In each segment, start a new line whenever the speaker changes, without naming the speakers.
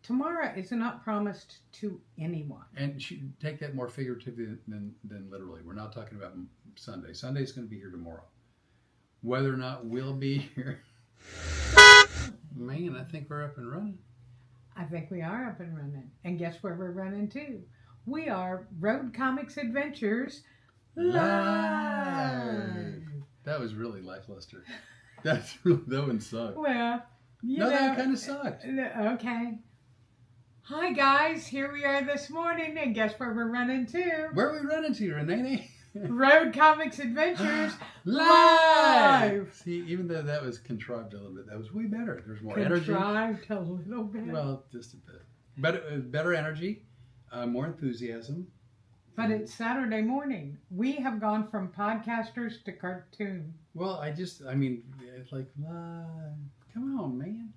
tomorrow is not promised to anyone.
And take that more figuratively than literally. We're not talking about Sunday. Sunday's going to be here tomorrow. Whether or not we'll be here, man, I think we're up and running.
I think we are up and running. And guess where we're running to? We are Road Comics Adventures Live.
That was really lackluster. That one sucked.
Well,
that kind of sucked.
Okay. Hi guys, here we are this morning, and guess where we're running to?
Where are we running to, Rene?
Road Comics Adventures Live.
See, even though that was contrived a little bit, that was way better. There's more energy.
Contrived a little bit.
Well, just a bit. Better energy, more enthusiasm.
But it's Saturday morning. We have gone from podcasters to cartoon.
Well, it's like, come on, man.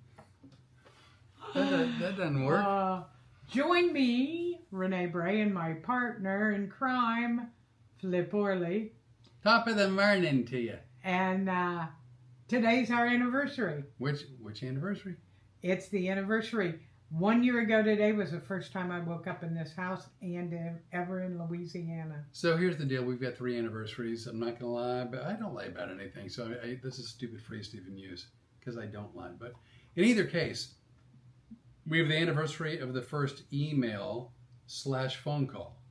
That doesn't work.
Join me, Rene Bray, and my partner in crime, Flip Orley.
Top of the morning to you.
And today's our anniversary.
Which anniversary?
It's the anniversary. 1 year ago today was the first time I woke up in this house and ever in Louisiana.
So here's the deal. We've got 3 anniversaries. I'm not going to lie, but I don't lie about anything. So this is a stupid phrase to even use because I don't lie. But in either case, we have the anniversary of the first email/phone call.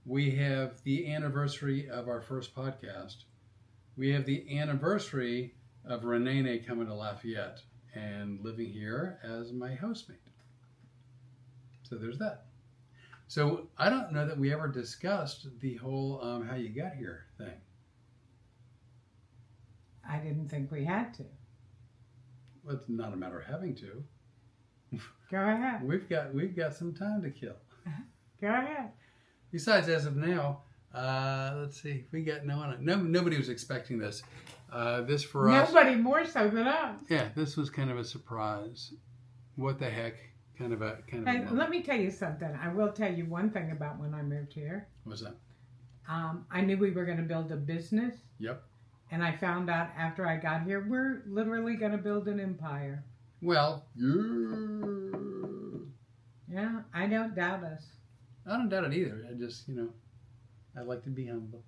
We have the anniversary of our first podcast. We have the anniversary of Rene coming to Lafayette and living here as my housemate. So there's that. So I don't know that we ever discussed the whole how you got here thing.
I didn't think we had to.
Well, it's not a matter of having to.
Go ahead.
We've got some time to kill.
Go ahead.
Besides, as of now, let's see, we got nobody was expecting this. This for us.
Nobody more so than us.
Yeah, this was kind of a surprise. What the heck? Kind of a.
Let me tell you something. I will tell you one thing about when I moved here.
What's that?
I knew we were going to build a business.
Yep.
And I found out after I got here, we're literally going to build an empire.
Well,
yeah, I don't doubt us.
I don't doubt it either. I just, I like to be humble.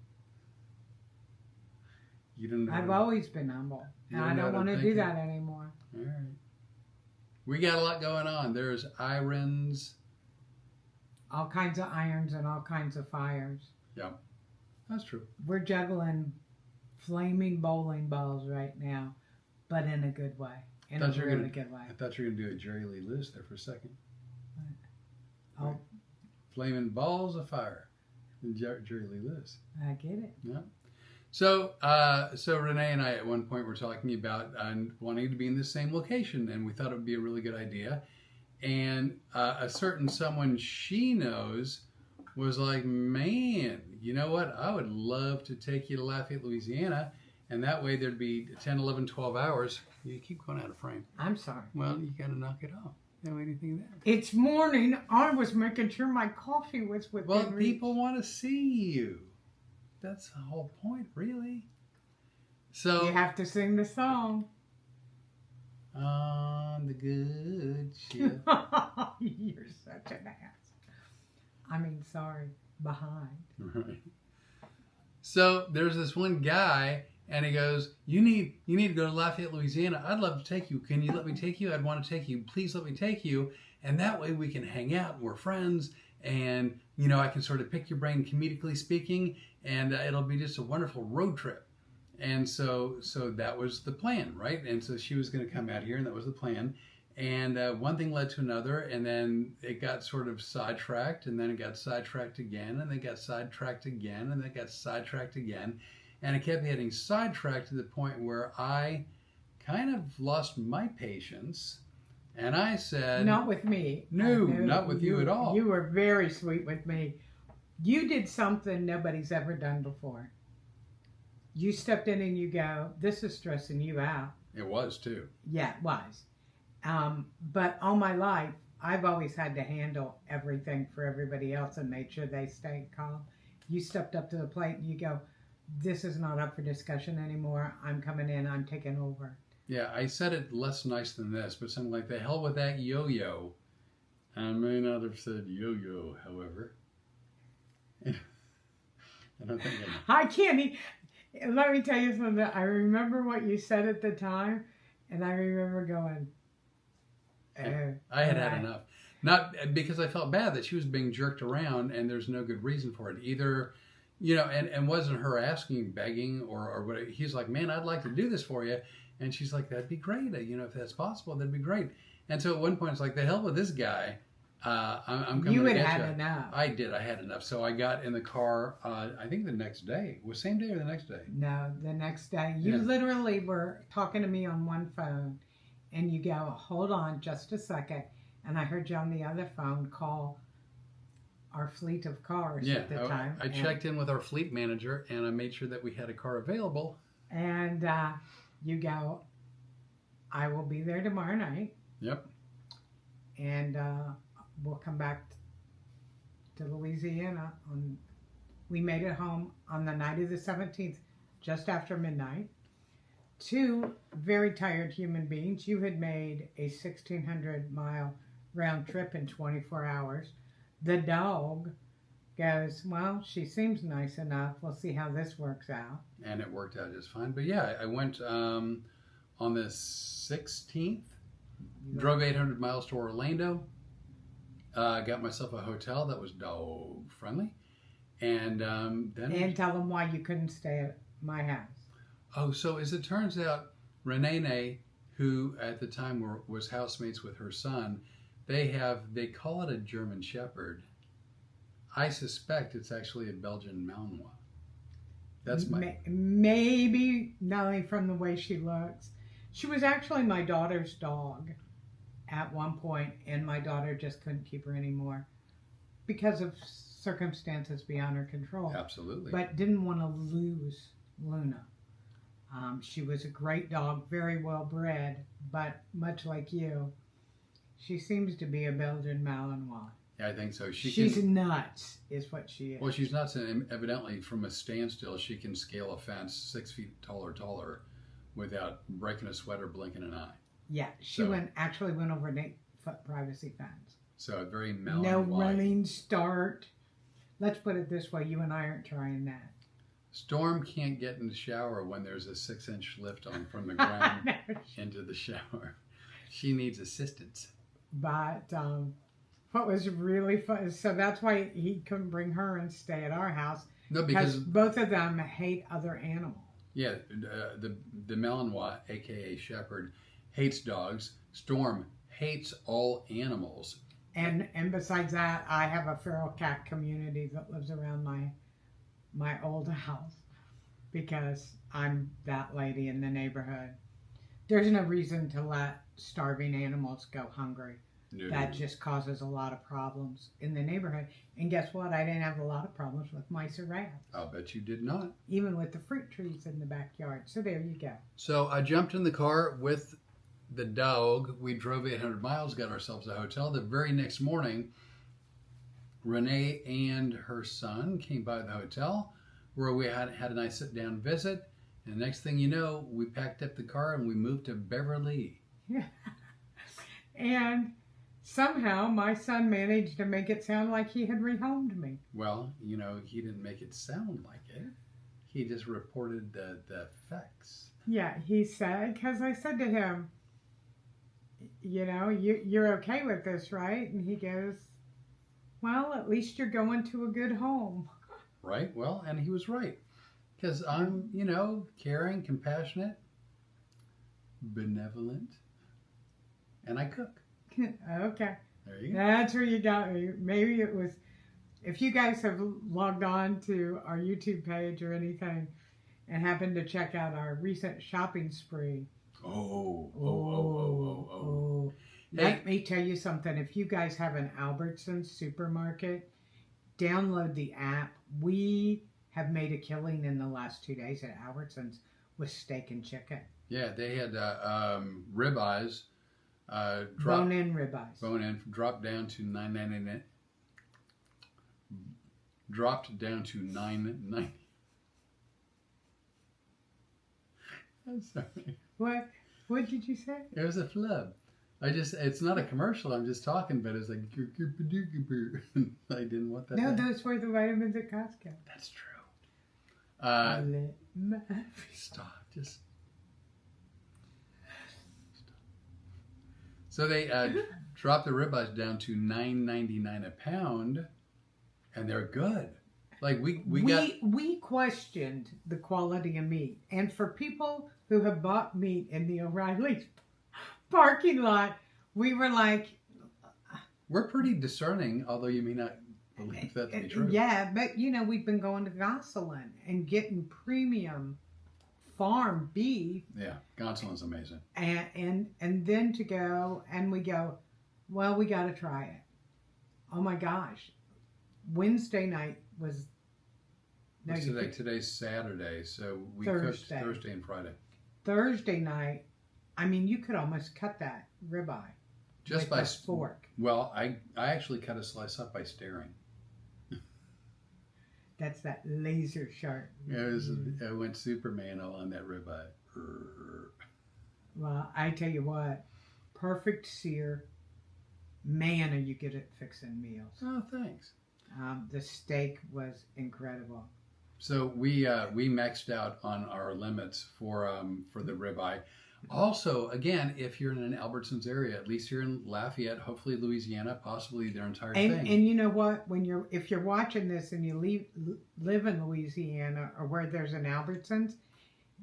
You don't know.
I've always been humble, and I don't want to do that anymore.
All right. We got a lot going on. There's irons.
All kinds of irons and all kinds of fires.
Yeah, that's true.
We're juggling flaming bowling balls right now, but in a good way. In a really good way.
I thought you were going to do a Jerry Lee Lewis there for a second.
Oh.
Right. Flaming balls of fire. Jerry Lee Lewis.
I get it.
Yeah. So Rene and I at one point were talking about wanting to be in the same location, and we thought it would be a really good idea. And a certain someone she knows was like, man, you know what? I would love to take you to Lafayette, Louisiana, and that way there'd be 10, 11, 12 hours. You keep going out of frame.
I'm sorry.
Well, you got to knock it off. No anything there.
It's morning. I was making sure my coffee was within
Well,
reach.
people want to see you. That's the whole point, really. So
you have to sing the song.
On the good ship.
You're such an ass. I mean, sorry. Behind.
Right. So there's this one guy, and he goes, "You need to go to Lafayette, Louisiana. I'd love to take you. Can you let me take you? I'd want to take you. Please let me take you. And that way we can hang out. We're friends, and I can sort of pick your brain, comedically speaking, and it'll be just a wonderful road trip." And so that was the plan, right? And so she was going to come out here, and that was the plan. And one thing led to another, and then it got sort of sidetracked, and then it got sidetracked again, and then it got sidetracked again, and then it got sidetracked again. And it kept getting sidetracked to the point where I kind of lost my patience. And I said...
Not with me.
No, not with you at all.
You were very sweet with me. You did something nobody's ever done before. You stepped in and you go, this is stressing you out.
It was, too.
Yeah, it was. But all my life, I've always had to handle everything for everybody else and made sure they stayed calm. You stepped up to the plate and you go, this is not up for discussion anymore. I'm coming in. I'm taking over.
Yeah, I said it less nice than this, but something like, the hell with that yo-yo. I may not have said yo-yo, however. I don't think
I can't. Let me tell you something. I remember what you said at the time, and I remember going,
I had had enough. Not because I felt bad that she was being jerked around, and there's no good reason for it. Either, and wasn't her asking, begging, or what. He's like, man, I'd like to do this for you. And she's like, that'd be great. If that's possible, that'd be great. And so at one point, it's like, the hell with this guy. I'm coming
you
to
had
get
had
you.
enough.
I did. I had enough. So I got in the car, I think the next day. Was same day or the next day?
No, the next day. You literally were talking to me on one phone, and you go, hold on just a second. And I heard you on the other phone call our fleet of cars at the time.
I checked in with our fleet manager, and I made sure that we had a car available.
And you go, I will be there tomorrow night.
Yep.
And we'll come back to Louisiana. We made it home on the night of the 17th, just after midnight. Two very tired human beings. You had made a 1,600-mile round trip in 24 hours. The dog goes, well, she seems nice enough. We'll see how this works out.
And it worked out just fine. But yeah, I went on the 16th, drove 800 miles to Orlando, got myself a hotel that was dog friendly, and then...
And tell them why you couldn't stay at my house.
Oh, so as it turns out, Rene, who at the time was housemates with her son, they call it a German Shepherd. I suspect it's actually a Belgian Malinois. That's
maybe not only from the way she looks. She was actually my daughter's dog at one point, and my daughter just couldn't keep her anymore because of circumstances beyond her control.
Absolutely.
But didn't want to lose Luna. She was a great dog, very well bred, but much like you, she seems to be a Belgian Malinois.
Yeah, I think so.
She's nuts, is what she is.
Well, she's nuts, and evidently from a standstill, she can scale a fence 6 feet tall or taller without breaking a sweat or blinking an eye.
Yeah, she actually went over an 8-foot privacy fence.
So a very Malinois.
No running start. Let's put it this way, you and I aren't trying that.
Storm can't get in the shower when there's a 6-inch lift on from the ground into the shower. She needs assistance.
But what was really fun, so that's why he couldn't bring her and stay at our house.
No, because
both of them hate other animals.
Yeah, the Malinois, aka Shepherd, hates dogs. Storm hates all animals.
And besides that, I have a feral cat community that lives around my old house because I'm that lady in the neighborhood. There's no reason to let starving animals go hungry. No. That just causes a lot of problems in the neighborhood. And guess what? I didn't have a lot of problems with mice or rats.
I'll bet you did not.
Even with the fruit trees in the backyard. So there you go.
So I jumped in the car with the dog. We drove 800 miles, got ourselves a hotel. The very next morning, Rene and her son came by the hotel where we had a nice sit-down visit. And the next thing you know, we packed up the car and we moved to Beverly.
Yeah. And somehow my son managed to make it sound like he had rehomed me.
Well, he didn't make it sound like it. He just reported the facts.
Yeah, he said, because I said to him, you're okay with this, right? And he goes, well, at least you're going to a good home.
Right. Well, and he was right. Because I'm, caring, compassionate, benevolent, and I cook.
Okay.
There you go.
That's where you got me. Maybe it was, if you guys have logged on to our YouTube page or anything and happened to check out our recent shopping spree.
Oh.
Let me tell you something. If you guys have an Albertsons supermarket, download the app. We have made a killing in the last 2 days at Albertsons with steak and chicken.
Yeah, they had ribeyes.
Bone-in ribeyes.
Bone-in dropped down to $9.99. Dropped down to $9.90. I'm sorry.
What did you say?
It was a flub. It's not a commercial. I'm just talking, but it's like, I didn't want that.
No, those were the vitamins at Costco.
That's true. Stop. Just stop. So they dropped the ribeyes down to $9.99 a pound, and they're good. Like we
questioned the quality of meat, and for people who have bought meat in the O'Reilly's parking lot, we were like,
we're pretty discerning, although you may not believe that to be true.
Yeah, but we've been going to Gosselin and getting premium farm beef.
Yeah, Gonsolin's amazing.
And then to go and we go, well, we got to try it. Oh my gosh, Wednesday night was. No,
today's Saturday, so we cooked Thursday and Friday.
Thursday night, I mean, you could almost cut that ribeye
just
with
by
a fork.
Well, I actually cut a slice up by staring.
That's that laser sharp.
I went Superman on that ribeye.
Well, I tell you what, perfect sear. Man, are you good at fixing meals?
Oh, thanks.
The steak was incredible.
So we maxed out on our limits for the ribeye. Also, again, if you're in an Albertsons area, at least here in Lafayette, hopefully Louisiana, possibly their entire thing.
And you know what? If you're watching this and you live in Louisiana or where there's an Albertsons,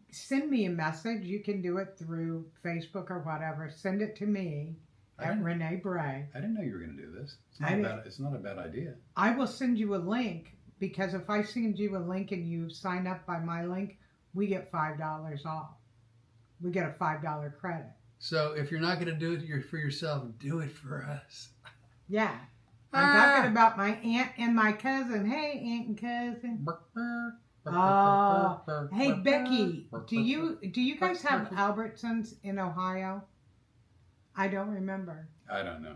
send me a message. You can do it through Facebook or whatever. Send it to me at Rene Bray.
I didn't know you were going to do this. It's not a bad idea.
I will send you a link, because if I send you a link and you sign up by my link, we get $5 off. We get a $5 credit.
So if you're not going to do it for yourself, do it for us.
Yeah. I'm talking about my aunt and my cousin. Hey, aunt and cousin. Hey, Becky, do you guys have Albertsons in Ohio? I don't remember.
I don't know.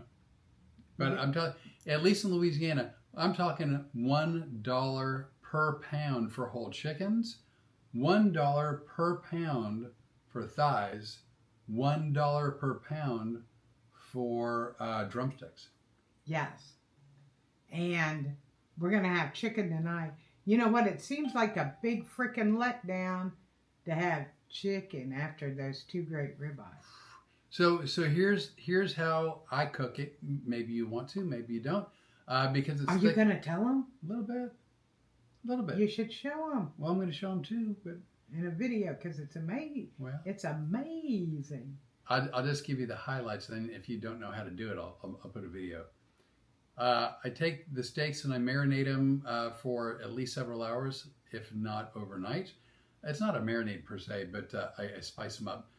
But I'm talking, at least in Louisiana, I'm talking $1 per pound for whole chickens, $1 per pound for thighs, $1 per pound for drumsticks.
Yes. And we're going to have chicken tonight. You know what? It seems like a big freaking letdown to have chicken after those two great ribeyes.
So here's how I cook it. Maybe you want to, maybe you don't. Because it's.
Are you going to tell them?
A little bit.
You should show them.
Well, I'm going to show them too, but
in a video, because it's amazing.
Well,
it's amazing.
I'll just give you the highlights. Then, if you don't know how to do it, I'll put a video. I take the steaks and I marinate them for at least several hours, if not overnight. It's not a marinade per se, but I spice them up.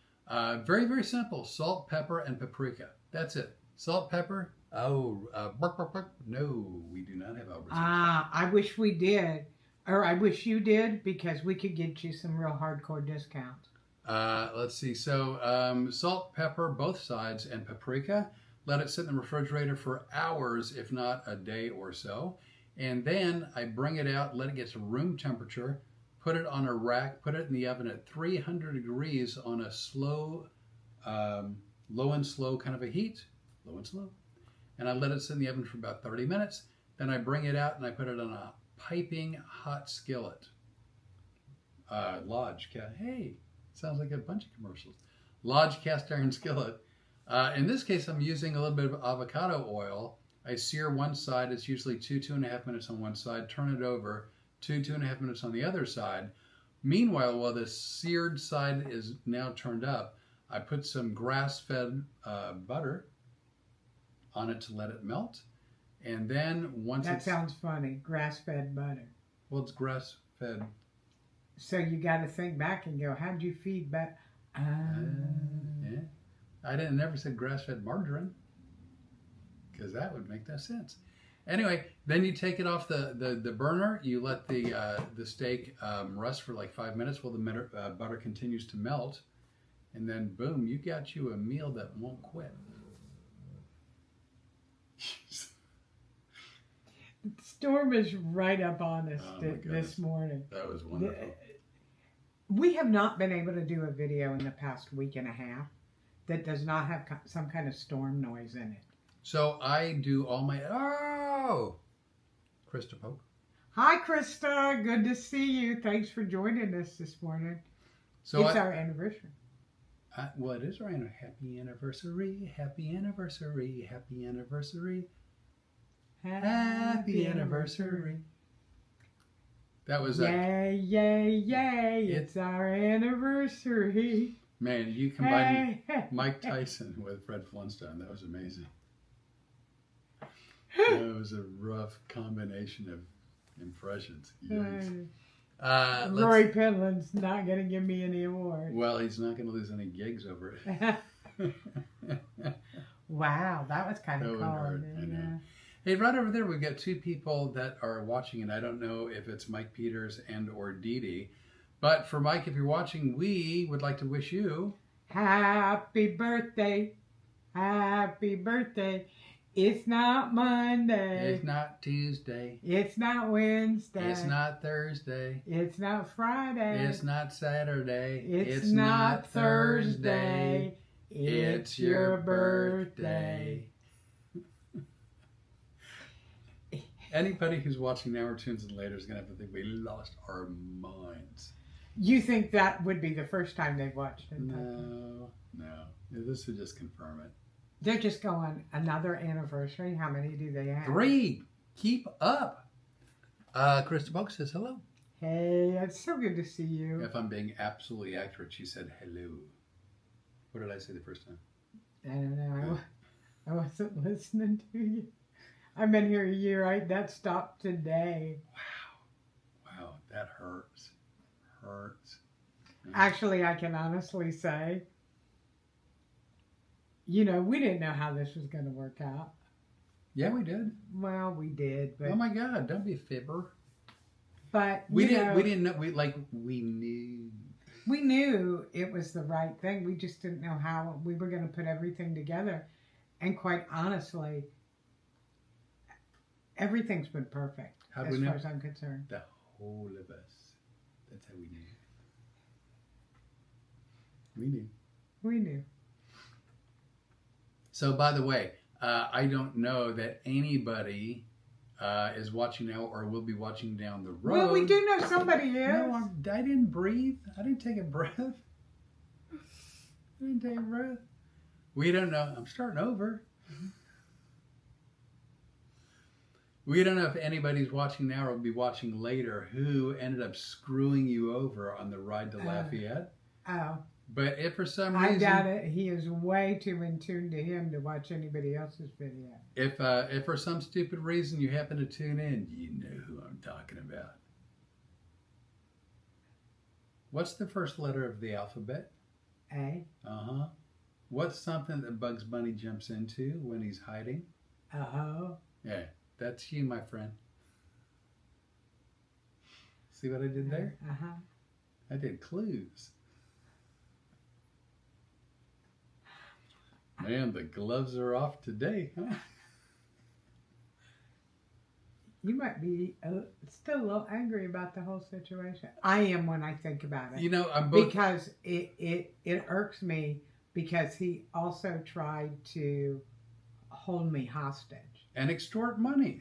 Very, very simple. Salt, pepper, and paprika. That's it. Salt, pepper. No, we do not have Albertsons.
I wish we did. Or I wish you did, because we could get you some real hardcore discounts.
Let's see. So salt, pepper, both sides, and paprika. Let it sit in the refrigerator for hours, if not a day or so. And then I bring it out, let it get to room temperature, put it on a rack, put it in the oven at 300 degrees on a slow, low and slow kind of a heat. Low and slow. And I let it sit in the oven for about 30 minutes. Then I bring it out and I put it on a piping hot skillet. Lodge. Hey, sounds like a bunch of commercials. Lodge cast iron skillet. In this case, I'm using a little bit of avocado oil. I sear one side. It's usually 2.5 minutes on one side. Turn it over. 2.5 minutes on the other side. Meanwhile, while the seared side is now turned up, I put some grass-fed butter on it to let it melt. And then once
That sounds funny. Grass-fed butter.
Well, it's grass-fed.
So you got to think back and go, how'd you feed back?
Yeah. I never said grass-fed margarine, because that would make no sense. Anyway, then you take it off the burner. You let the steak rest for like 5 minutes while the butter continues to melt. And then, boom, you got you a meal that won't quit.
The storm is right up on us this morning.
That was wonderful.
We have not been able to do a video in the past week and a half that does not have some kind of storm noise in it.
So I do all my Krista Pope.
Hi, Krista. Good to see you. Thanks for joining us this morning.
So
it's our anniversary.
Well, it is right. Happy anniversary, happy anniversary, happy anniversary, happy anniversary. That was
yay, yay, yay! It's our anniversary.
Man, you combined Mike Tyson with Fred Flintstone. That was amazing. That was a rough combination of impressions.
Roy Penland's not going to give me any awards.
Well, he's not going to lose any gigs over it.
Wow, that was kind of cool.
I know. Hey, right over there, we've got two people that are watching, and I don't know if it's Mike Peters and or Dee Dee. But for Mike, if you're watching, we would like to wish you...
Happy birthday. Happy birthday. It's not Monday.
It's not Tuesday.
It's not Wednesday.
It's not Thursday.
It's not Friday.
It's not Saturday.
It's not Thursday. It's your birthday.
Anybody who's watching now or tunes in later is going to have to think we lost our minds.
You think that would be the first time they've watched it?
No. This would just confirm it.
They're just going, another anniversary? How many do they have?
3. Keep up. Krista Boak says hello.
Hey, it's so good to see you.
If I'm being absolutely accurate, she said hello. What did I say the first time?
I don't know. I wasn't listening to you. I've been here a year. That stopped today.
Wow, that hurts.
Actually, I can honestly say, we didn't know how this was going to work out.
Yeah, we did.
Well, we did, but
oh my God, don't be a fibber.
But
we didn't know. We knew.
We knew it was the right thing. We just didn't know how we were going to put everything together. And quite honestly, everything's been perfect as far as I'm concerned.
The whole of us. That's how we knew. We knew. So, by the way, I don't know that anybody is watching now or will be watching down the road.
Well, we do know somebody is.
No, I didn't breathe. I didn't take a breath. We don't know. I'm starting over. We don't know if anybody's watching now or will be watching later who ended up screwing you over on the ride to Lafayette.
Oh.
But if for some reason...
I doubt it. He is way too in tune to him to watch anybody else's video.
If for some stupid reason you happen to tune in, you know who I'm talking about. What's the first letter of the alphabet?
A.
Uh-huh. What's something that Bugs Bunny jumps into when he's hiding?
Uh-oh.
Yeah, that's you, my friend. See what I did there?
Uh-huh.
I did clues. Man, the gloves are off today, huh?
You might be still a little angry about the whole situation. I am when I think about it.
I'm both...
Because it irks me because he also tried to hold me hostage.
And extort money.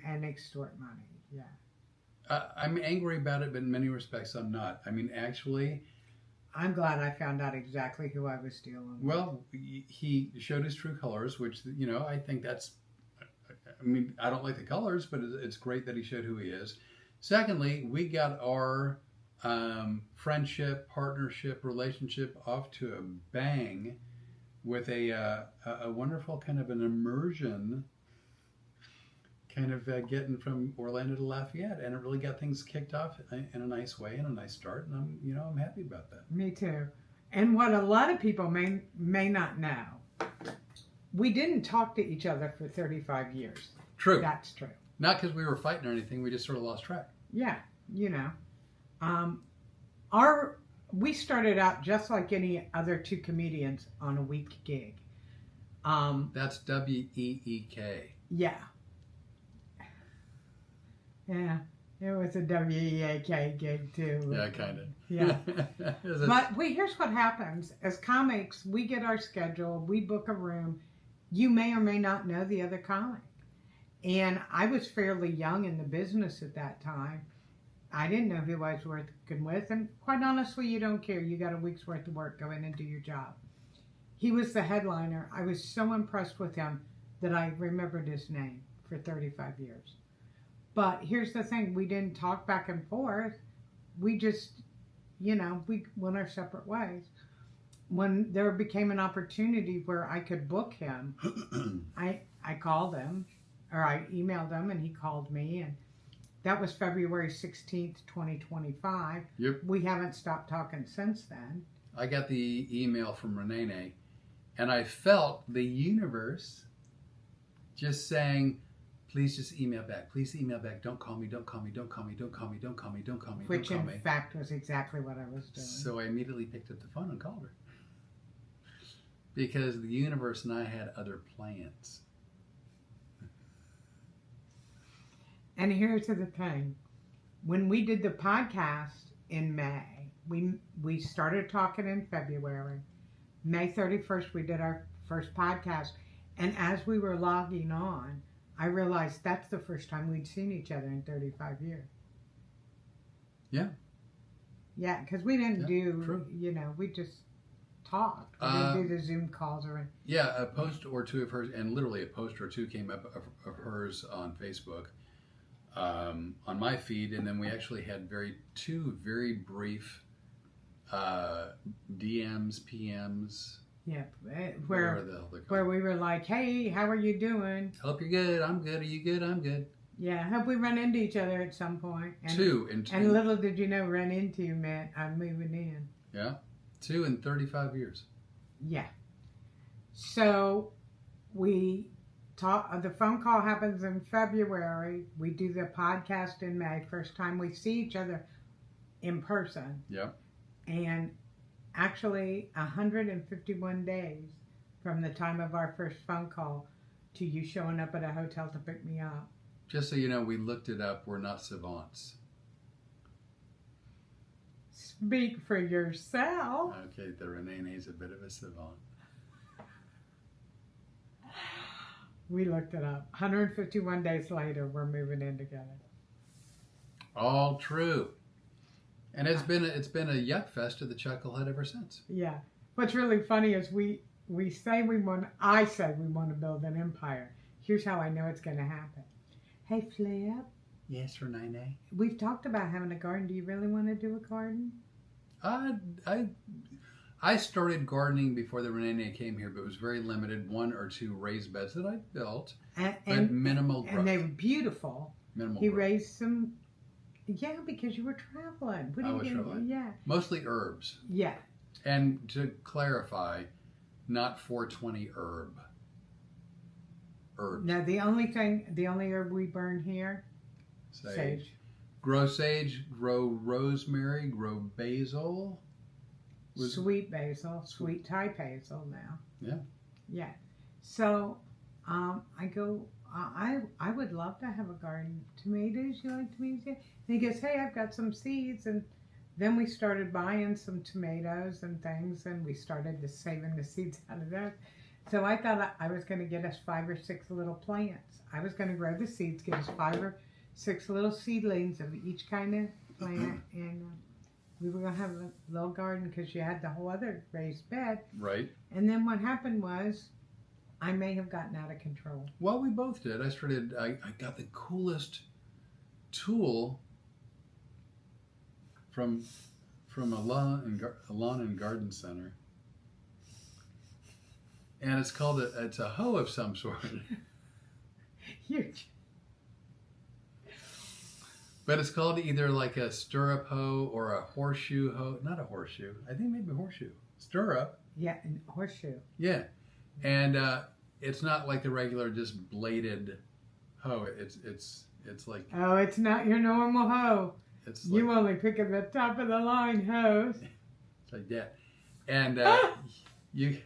Yeah.
I'm angry about it, but in many respects I'm not. I mean, actually...
I'm glad I found out exactly who I was dealing with.
Well, he showed his true colors, which, I think that's... I mean, I don't like the colors, but it's great that he showed who he is. Secondly, we got our friendship, partnership, relationship off to a bang with a wonderful kind of an immersion kind of getting from Orlando to Lafayette, and it really got things kicked off in a nice way and a nice start, and I'm happy about that.
Me too. And what a lot of people may not know, we didn't talk to each other for 35 years.
True.
That's true.
Not because we were fighting or anything, we just sort of lost track.
Yeah, we started out just like any other two comedians on a week gig.
That's WEEK.
Yeah. Yeah. It was a WEAK gig too.
Yeah, kind of.
Yeah. But here's what happens. As comics, we get our schedule, we book a room. You may or may not know the other comic. And I was fairly young in the business at that time. I didn't know who I was working with. And quite honestly, you don't care. You got a week's worth of work. Go in and do your job. He was the headliner. I was so impressed with him that I remembered his name for 35 years. But here's the thing. We didn't talk back and forth. We just, we went our separate ways. When there became an opportunity where I could book him, I called him, or I emailed him, and he called me, and that was February 16th, 2025.
Yep.
We haven't stopped talking since then.
I got the email from Rene, and I felt the universe just saying, please just email back. Please email back. Don't call me. Don't call me. Don't call me. Don't call me. Don't call me. Don't call me.
Which,
don't call
in
me.
fact, was exactly what I was doing.
So I immediately picked up the phone and called her. Because the universe and I had other plans.
And here's the thing. When we did the podcast in May, we started talking in February. May 31st, we did our first podcast. And as we were logging on, I realized that's the first time we'd seen each other in 35 years.
Yeah.
Yeah, because we didn't
true.
We just talked. We didn't do the Zoom calls or anything.
Yeah, a post or two of hers, and literally a post or two came up of hers on Facebook, on my feed, and then we actually had two very brief DMs, PMs.
Yeah, where we were like, hey, how are you doing?
Hope you're good. I'm good. Are you good? I'm good.
Yeah, hope we run into each other at some point. And, and little did you know, run into meant I'm moving in.
Yeah, 2 in 35 years.
Yeah. So we talk. The phone call happens in February. We do the podcast in May. First time we see each other in person.
Yeah.
And actually 151 days from the time of our first phone call to you showing up at a hotel to pick me up.
Just so you know, we looked it up. We're not savants.
Speak for yourself.
Okay, the Rene's a bit of a savant.
We looked it up. 151 days later, we're moving in together.
All true. And it's been a yuck fest of the Chucklehead ever since.
Yeah. What's really funny is I say we want to build an empire. Here's how I know it's going to happen. Hey, Flip.
Yes, Rene.
We've talked about having a garden. Do you really want to do a garden?
I started gardening before the Rene came here, but it was very limited. 1 or 2 raised beds that I built, but minimal growth.
And they were beautiful.
Minimal
He
growth.
raised some. Yeah, because you were traveling.
I was traveling.
Yeah.
Mostly herbs.
Yeah.
And to clarify, not 420 herb. Herbs.
No, the only herb we burn here, sage.
Grow sage, grow rosemary, grow basil.
Sweet basil, sweet Thai basil now.
Yeah.
Yeah. So, I would love to have a garden. Tomatoes, you like tomatoes? Yeah. And he goes, hey, I've got some seeds. And then we started buying some tomatoes and things, and we started saving the seeds out of those. So I thought I was going to get us 5 or 6 little plants. I was going to grow the seeds, get us 5 or 6 little seedlings of each kind of plant, and we were going to have a little garden because you had the whole other raised bed.
Right.
And then what happened was I may have gotten out of control.
Well, we both did. I got the coolest tool from a lawn and garden center. And it's called it's a hoe of some sort.
Huge.
But it's called either like a stirrup hoe or a horseshoe hoe. Not a horseshoe. I think maybe a horseshoe. Stirrup.
Yeah, and horseshoe.
Yeah. And it's not like the regular just bladed hoe. It's like...
Oh, it's not your normal hoe.
It's
you
like,
only pick up the top of the line hose.
It's like that. And you...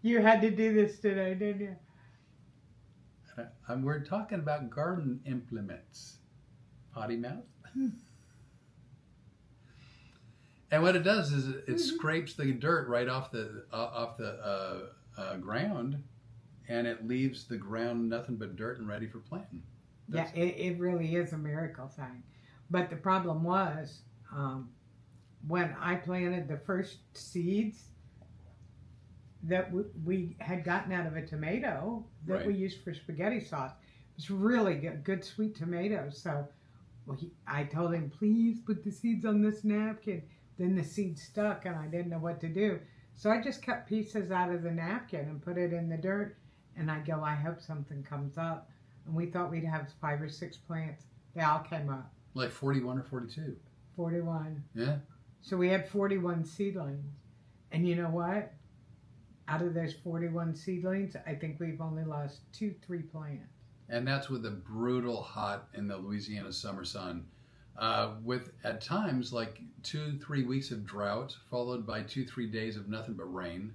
You had to do this today, didn't you?
We're talking about garden implements. potty mouth. And what it does is it scrapes the dirt right off the ground, and it leaves the ground nothing but dirt and ready for planting.
Yeah, it really is a miracle thing. But the problem was, when I planted the first seeds that we had gotten out of a tomato that
Right.
we used for spaghetti sauce. It's really good sweet tomatoes. So I told him, please put the seeds on this napkin. Then the seeds stuck and I didn't know what to do. So I just cut pieces out of the napkin and put it in the dirt. And I go, I hope something comes up. And we thought we'd have 5 or 6 plants. They all came up.
Like 41 or 42.
41.
Yeah.
So we had 41 seedlings. And you know what? Out of those 41 seedlings, I think we've only lost 2-3 plants.
And that's with the brutal hot in the Louisiana summer sun. With at times like 2-3 weeks of drought, followed by 2-3 days of nothing but rain.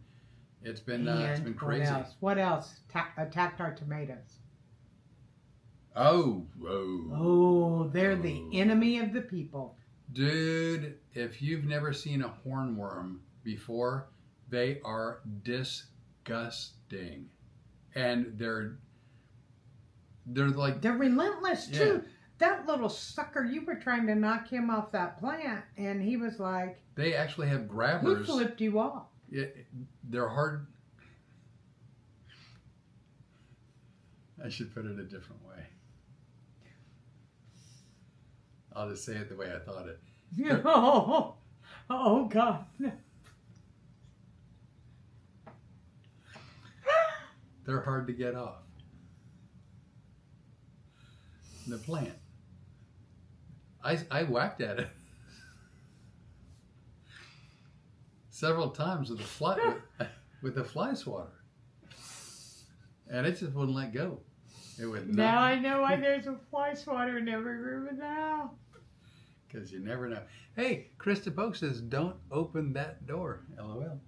It's been crazy.
What else attacked our tomatoes?
Oh,
They're the enemy of the people.
dude! If you've never seen a hornworm before, they are disgusting, and they're like
They're relentless too.
Yeah.
That little sucker, you were trying to knock him off that plant, and he was like,
they actually have
he
grabbers.
flipped you off.
They're hard. I should put it a different way. I'll just say it the way I thought it.
Oh God.
They're hard to get off the plant. I whacked at it several times with the fly swatter, and it just wouldn't let go. It would
Now
not,
I know why there's a fly swatter in every room in the house.
because you never know. Hey, Krista Polk says, "Don't open that door." LOL.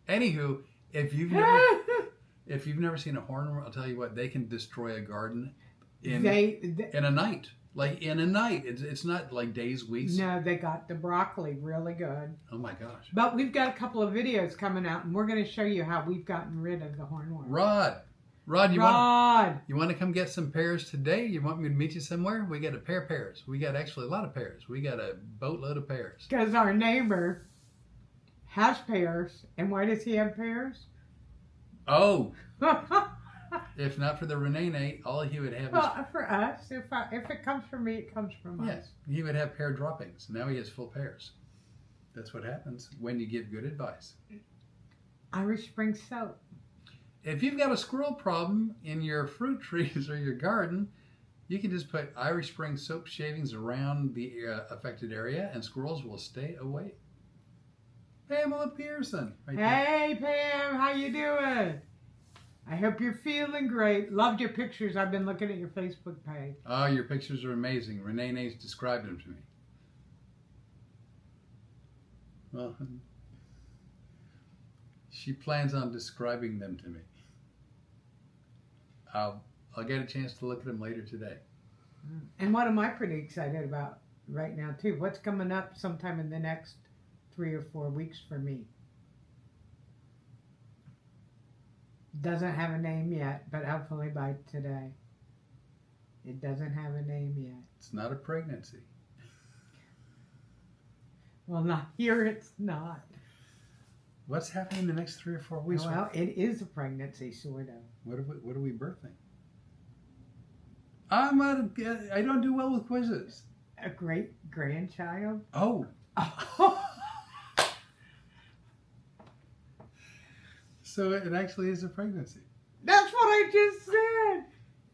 Anywho, if you've never seen a hornworm, I'll tell you what, they can destroy a garden in a night. Like in a night. It's not like days, weeks.
No, they got the broccoli really good.
Oh my gosh.
But we've got a couple of videos coming out, and we're going to show you how we've gotten rid of the hornworm.
Rod, you want to come get some pears today? You want me to meet you somewhere? We got a pair of pears. We got actually a lot of pears. We got a boatload of pears.
Because our neighbor has pears, and why does he have pears?
Oh, if not for the Rene, all he would have is...
Well, for us, if it comes from me, it comes from us.
Yes, he would have pear droppings. Now he has full pears. That's what happens when you give good advice.
Irish Spring soap.
If you've got a squirrel problem in your fruit trees or your garden, you can just put Irish Spring soap shavings around the affected area and squirrels will stay away. Pamela Pearson. Right there.
Hey, Pam, how you doing? I hope you're feeling great. Loved your pictures. I've been looking at your Facebook page.
Oh, your pictures are amazing. Rene's described them to me. Well, she plans on describing them to me. I'll get a chance to look at them later today.
And what am I pretty excited about right now, too? What's coming up sometime in the next 3 or 4 weeks for me? Doesn't have a name yet, but hopefully by today. It doesn't have a name yet.
It's not a pregnancy.
Well, not here, it's not.
What's happening in the next 3 or 4 weeks?
Well, it is a pregnancy, sort of.
What are we birthing? I don't do well with quizzes.
A great grandchild?
Oh. So it actually is a pregnancy.
That's what I just said.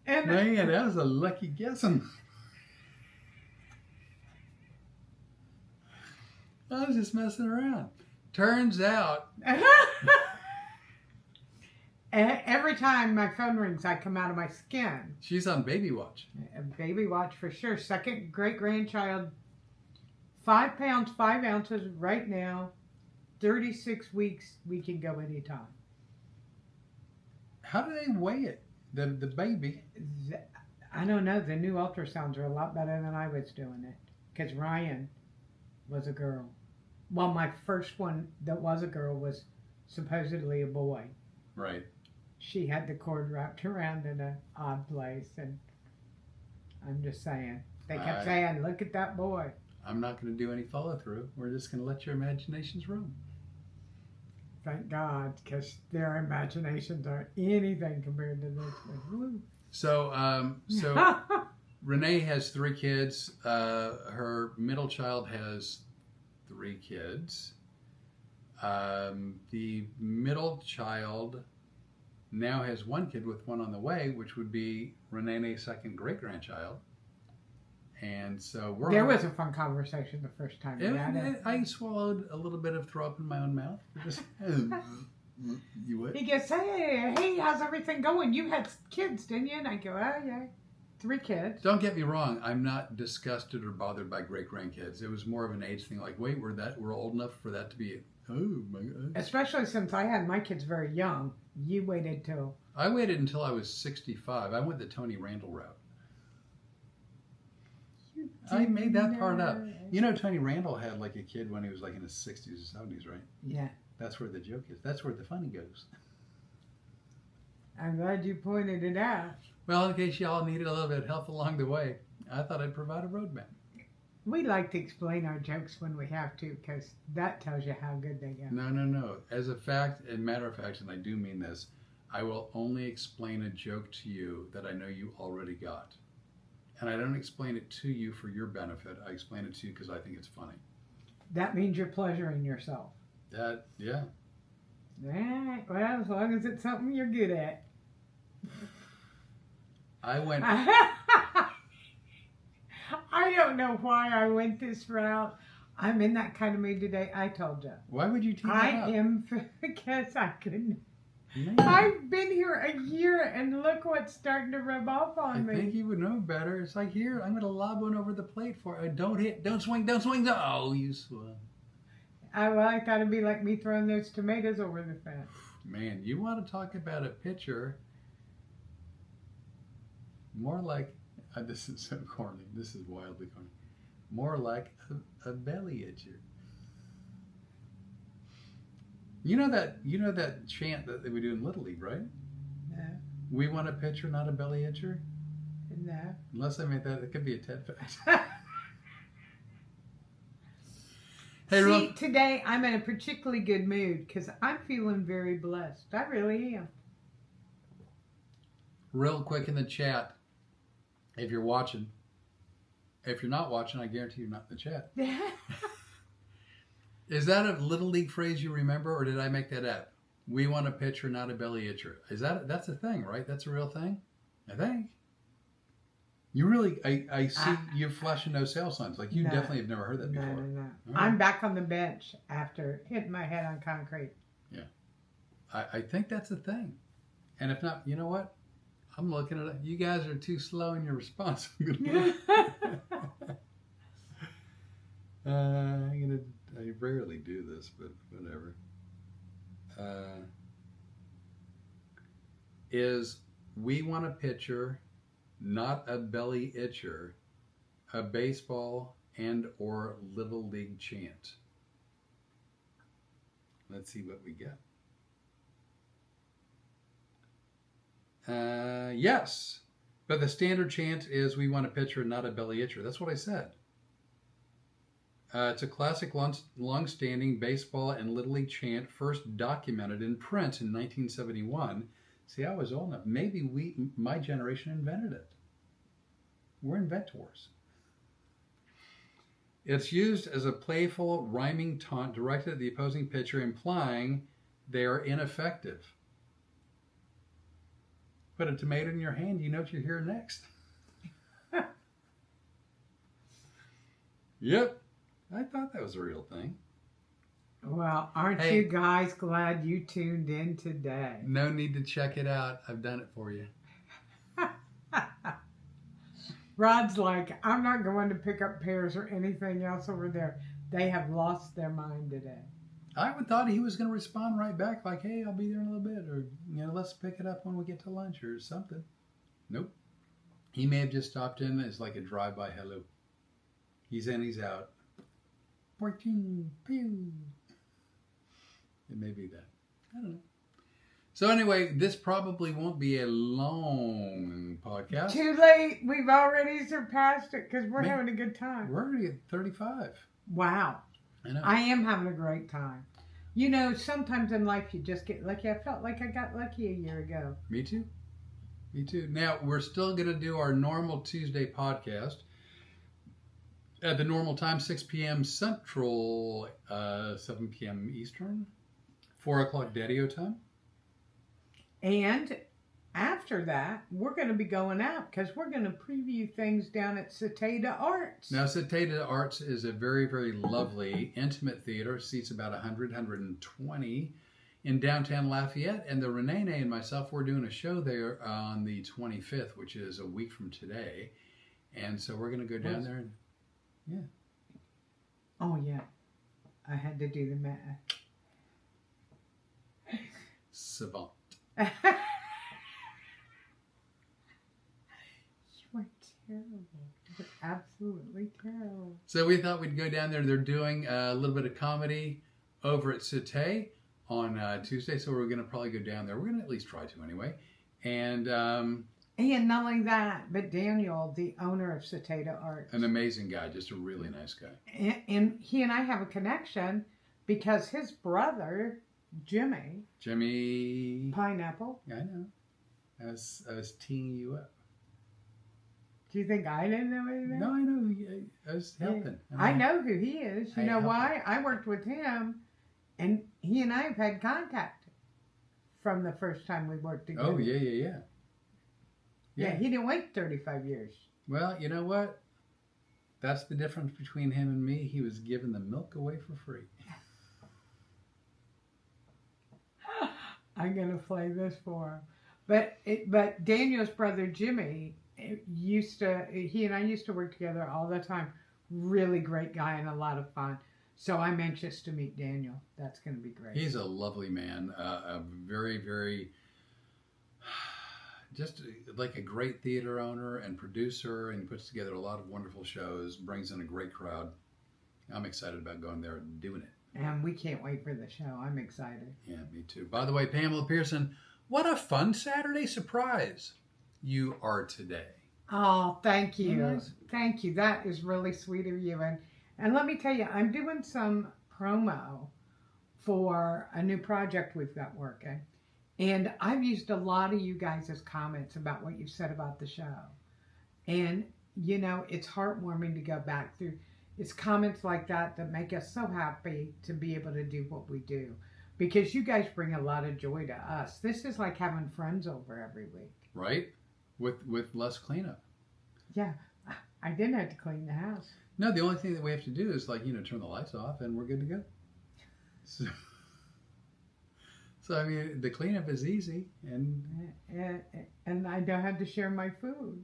And
Man, that was a lucky guessing. I was just messing around. Turns out,
every time my phone rings, I come out of my skin.
she's on baby watch.
A baby watch for sure. Second great grandchild, 5 pounds, 5 ounces right now. 36 weeks, we can go anytime.
How do they weigh it? The baby.
I don't know. The new ultrasounds are a lot better than I was doing it. Because Ryan was a girl. Well, my first one that was a girl was supposedly a boy.
Right.
She had the cord wrapped around in an odd place, and I'm just saying. They kept saying, "Look at that boy."
I'm not going to do any follow through. We're just going to let your imaginations roam.
Thank God, because their imaginations aren't anything compared to this one.
So Renee has 3 kids. Her middle child has 3 kids. The middle child now has 1 kid with 1 on the way, which would be Renee's second great-grandchild. And so
there was a fun conversation the first time we had it.
I swallowed a little bit of throw up in my own mouth. You what?
He goes, hey, how's everything going? You had kids, didn't you? And I go, oh, yeah, 3 kids.
Don't get me wrong. I'm not disgusted or bothered by great-grandkids. It was more of an age thing. Like, wait, we're old enough for that to be, oh, my God.
Especially since I had my kids very young. You waited till...
I waited until I was 65. I went the Tony Randall route. I made that part up. You know, Tony Randall had like a kid when he was like in his 60s or 70s, right?
Yeah.
That's where the joke is. That's where the funny goes.
I'm glad you pointed it out.
Well, in case y'all needed a little bit of help along the way, I thought I'd provide a roadmap.
We like to explain our jokes when we have to, because that tells you how good they go.
No. As a matter of fact, and I do mean this, I will only explain a joke to you that I know you already got. And I don't explain it to you for your benefit. I explain it to you because I think it's funny.
That means you're pleasuring yourself.
Yeah.
Right. Well, as long as it's something you're good at.
I went...
I don't know why I went this route. I'm in that kind of mood today. I told you.
Why would you tease that
I
up?
am because I couldn't.
Man.
I've been here a year and look what's starting to rub off on me.
I think you would know better. It's like, here, I'm going to lob one over the plate for it. Don't swing. Oh, you swung.
Well, I thought it'd be like me throwing those tomatoes over the fence.
Man, you want to talk about a pitcher? More like, this is so corny. This is wildly corny. More like a belly itcher. You know that chant that we do in Little League, right?
No.
We want a pitcher, not a belly itcher?
No.
Unless I made that, it could be a TED fact. Hey,
today I'm in a particularly good mood because I'm feeling very blessed. I really am.
Real quick in the chat, if you're watching, if you're not watching, I guarantee you're not in the chat. Is that a Little League phrase you remember, or did I make that up? We want a pitcher, not a belly itcher. That's a thing, right? That's a real thing? I think. You really, I see you flashing no sale signs. Like, you definitely have never heard that before.
No.
Right.
I'm back on the bench after hitting my head on concrete.
Yeah. I think that's a thing. And if not, you know what? I'm looking at it. You guys are too slow in your response. I rarely do this, but whatever. Is we want a pitcher, not a belly itcher, a baseball and or Little League chant? Let's see what we get. Yes, but the standard chant is we want a pitcher, not a belly itcher. That's what I said. It's a classic long-standing baseball and Little League chant, first documented in print in 1971. See, I was old enough. Maybe my generation invented it. We're inventors. It's used as a playful, rhyming taunt directed at the opposing pitcher, implying they are ineffective. Put a tomato in your hand, you know what you're hearing next. Yep. I thought that was a real thing.
Well, aren't you guys glad you tuned in today?
No need to check it out. I've done it for you.
Rod's like, I'm not going to pick up pears or anything else over there. They have lost their mind today.
I would thought he was going to respond right back like, hey, I'll be there in a little bit, or, let's pick it up when we get to lunch or something. Nope. He may have just stopped in as like a drive-by hello. He's in, he's out. 14, pew. It may be that. I don't know. So anyway, this probably won't be a long podcast.
Too late. We've already surpassed it because we're
Man,
having a good time.
We're already at 35.
Wow.
I know.
I am having a great time. Sometimes in life you just get lucky. I felt like I got lucky a year ago.
Me too. Me too. Now, we're still going to do our normal Tuesday podcast at the normal time, 6 p.m. Central, 7 p.m. Eastern, 4 o'clock Daddy-O time.
And after that, we're going to be going out because we're going to preview things down at Cicada Arts.
Now, Cicada Arts is a very, very lovely, intimate theater. It seats about 120 in downtown Lafayette. And the Rene and myself, we're doing a show there on the 25th, which is a week from today. And so we're going to go down there. And, yeah.
Oh, yeah. I had to do the math.
Savant.
You were terrible. You were absolutely terrible.
So we thought we'd go down there. They're doing a little bit of comedy over at Cité on Tuesday, so we're going to probably go down there. We're going to at least try to anyway. And
not only that, but Daniel, the owner of Cicada Arts.
An amazing guy, just a really nice guy.
And he and I have a connection because his brother, Jimmy Pineapple.
I know. I was teeing you up.
Do you think I didn't know anything?
No, I know. I was helping.
Yeah. I know who he is. You know why? I worked with him, and he and I have had contact from the first time we worked together.
Oh, yeah.
Yeah, he didn't wait 35 years.
Well, you know what? That's the difference between him and me. He was giving the milk away for free.
I'm gonna play this for him. But Daniel's brother Jimmy he and I used to work together all the time. Really great guy and a lot of fun. So I'm anxious to meet Daniel. That's gonna be great.
He's a lovely man. A very, very, just like a great theater owner and producer, and puts together a lot of wonderful shows. Brings in a great crowd. I'm excited about going there and doing it.
And we can't wait for the show. I'm excited.
Yeah, me too. By the way, Pamela Pearson, what a fun Saturday surprise you are today.
Oh, thank you.
Nice.
Thank you. That is really sweet of you. And let me tell you, I'm doing some promo for a new project we've got working. And I've used a lot of you guys' comments about what you've said about the show. And, it's heartwarming to go back through. It's comments like that make us so happy to be able to do what we do. Because you guys bring a lot of joy to us. This is like having friends over every week.
Right? With less cleanup.
Yeah. I didn't have to clean the house.
No, the only thing that we have to do is turn the lights off and we're good to go. So I mean, the cleanup is easy.
And I don't have to share my food.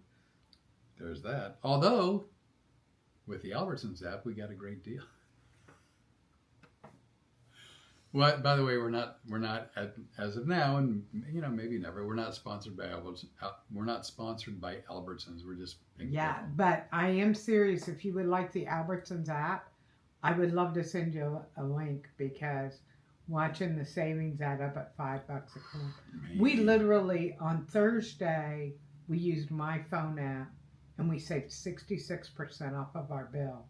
There's that. Although, with the Albertsons app, we got a great deal. Well, by the way, we're not as of now, and maybe never. We're not sponsored by Albertsons. We're not sponsored by Albertsons. We're just
but I am serious. If you would like the Albertsons app, I would love to send you a link because watching the savings add up at $5 a quarter. We literally on Thursday we used my phone app and we saved 66% off of our bill.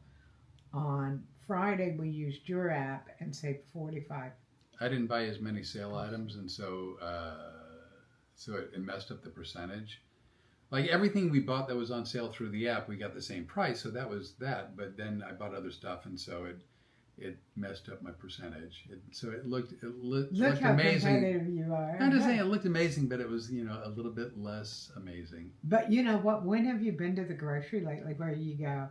On Friday, we used your app and saved 45.
I didn't buy as many sale items, and so it messed up the percentage. Like everything we bought that was on sale through the app, we got the same price, so that was that. But then I bought other stuff, and so it messed up my percentage. It looked
how
amazing.
Competitive you are.
I'm just saying it looked amazing, but it was a little bit less amazing.
But you know what? When have you been to the grocery lately where you go,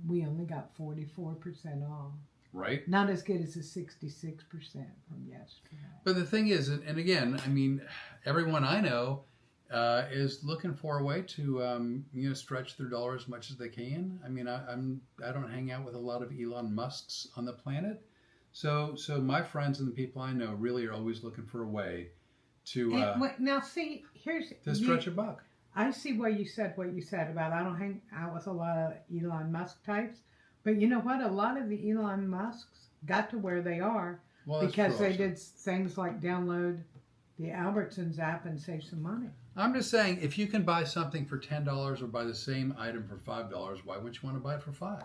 we only got 44% off?
Right.
Not as good as the 66% from yesterday.
But the thing is, and again, I mean, everyone I know is looking for a way to stretch their dollar as much as they can. I mean, I don't hang out with a lot of Elon Musks on the planet, So my friends and the people I know really are always looking for a way to
Now, see, here's
stretch a buck.
I see why you said what you said about I don't hang out with a lot of Elon Musk types, but you know what? A lot of the Elon Musks got to where they are
Well, that's
because
true
they
also.
did things like download the Albertsons app and save some money.
I'm just saying, if you can buy something for $10 or buy the same item for $5, why wouldn't you want to buy it for $5?